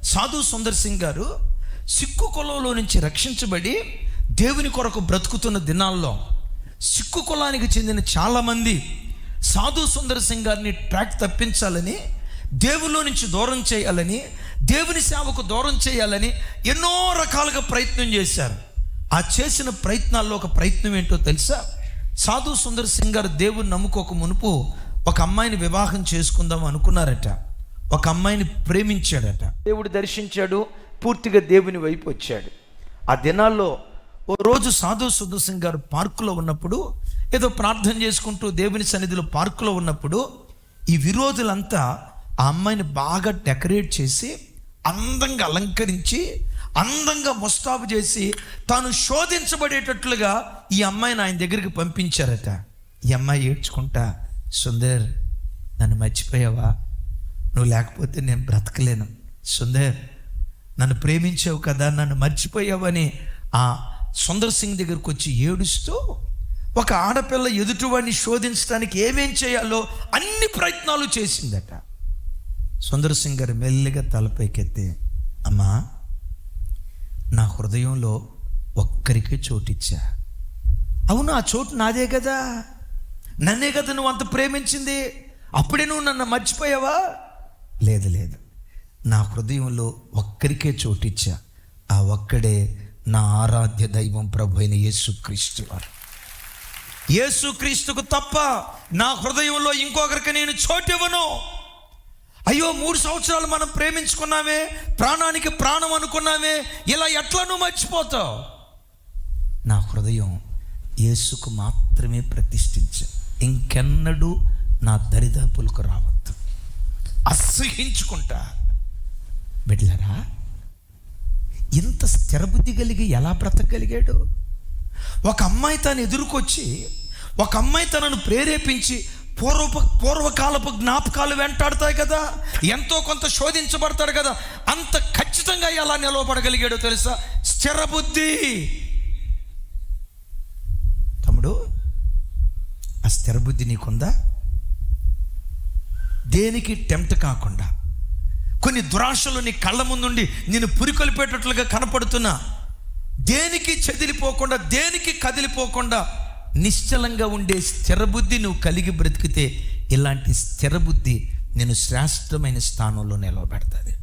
సాధు సుందర్ సింగ్ గారు సిక్కు కులంలో నుంచి రక్షించబడి దేవుని కొరకు బ్రతుకుతున్న దినాల్లో సిక్కు కులానికి చెందిన చాలామంది సాధు సుందర్ సింగ్ గారిని ట్రాక్ తప్పించాలని, దేవుల్లో నుంచి దూరం చేయాలని, దేవుని సేవకు దూరం చేయాలని ఎన్నో రకాలుగా ప్రయత్నం చేశారు. ఆ చేసిన ప్రయత్నాల్లో ఒక ప్రయత్నం ఏంటో తెలుసా? సాధు సుందర్ సింగ్ గారు దేవుని నమ్ముకోక మునుపు ఒక అమ్మాయిని వివాహం చేసుకుందాం అనుకున్నారట. ఒక అమ్మాయిని ప్రేమించాడట. దేవుడు దర్శించాడు, పూర్తిగా దేవుని వైపు వచ్చాడు. ఆ దినాల్లో ఓ రోజు సాధు సుందర్ సింగ్ గారు పార్కులో ఉన్నప్పుడు, ఏదో ప్రార్థన చేసుకుంటూ దేవుని సన్నిధిలో పార్కులో ఉన్నప్పుడు, ఈ విరోధులంతా ఆ అమ్మాయిని బాగా డెకరేట్ చేసి, అందంగా అలంకరించి, అందంగా ముస్తాబు చేసి, తాను శోధించబడేటట్లుగా ఈ అమ్మాయిని ఆయన దగ్గరికి పంపించారట. ఈ అమ్మాయి ఏడ్చుకుంటా, సుందర్ నన్ను మర్చిపోయావా? నువ్వు లేకపోతే నేను బ్రతకలేను. సుందర్ నన్ను ప్రేమించావు కదా, నన్ను మర్చిపోయావని ఆ సుందర్ సింగ్ దగ్గరకు వచ్చి ఏడుస్తూ, ఒక ఆడపిల్ల ఎదుటివాడిని శోధించడానికి ఏమేం చేయాలో అన్ని ప్రయత్నాలు చేసిందట. సుందర్ సింగ్ గారు మెల్లిగా తలపైకెత్తి, అమ్మా నా హృదయంలో ఒక్కరికే చోటిచ్చా. అవును, ఆ చోటు నాదే కదా, నన్నే కదా నువ్వు అంత ప్రేమించింది, అప్పుడే నువ్వు నన్ను మర్చిపోయావా? లేదు లేదు, నా హృదయంలో ఒక్కరికే చోటిచ్చా. ఆ ఒక్కడే నా ఆరాధ్య దైవం ప్రభు అయిన యేసుక్రీస్తు వారు. యేసుక్రీస్తుకు తప్ప నా హృదయంలో ఇంకొకరికి నేను చోటివ్వను. అయ్యో 3 సంవత్సరాలు మనం ప్రేమించుకున్నామే, ప్రాణానికి ప్రాణం అనుకున్నామే, ఇలా ఎట్లా నువ్వు మర్చిపోతావు? నా హృదయం యేసుకు మాత్రమే ప్రతిష్ఠించా. ఇంకెన్నడూ నా దరిదాపులకు రావద్దు, అసహించుకుంటా. బిడ్డలారా, ఇంత స్థిరబుద్ధి కలిగి ఎలా బ్రతకగలిగాడు? ఒక అమ్మాయి తను ఎదురుకొచ్చి, ఒక అమ్మాయి తనను ప్రేరేపించి, పూర్వకాలపు జ్ఞాపకాలు వెంటాడుతాయి కదా, ఎంతో కొంత శోధించబడతాడు కదా, అంత ఖచ్చితంగా ఎలా నిలవబడగలిగాడో తెలుసా? స్థిరబుద్ధి. తమ్ముడు, ఆ స్థిరబుద్ధి నీకుందా? దేనికి టెంప్ట్ కాకుండా, కొన్ని దురాశలు నీ కళ్ళ ముందుండి నేను పురికొల్పేటట్లుగా కనపడుతున్నా, దేనికి చెదిలిపోకుండా, దేనికి కదిలిపోకుండా నిశ్చలంగా ఉండే స్థిరబుద్ధి నువ్వు కలిగి బ్రతికితే, ఇలాంటి స్థిరబుద్ధి నేను శ్రేష్టమైన స్థానంలో నిలవబెడతాది.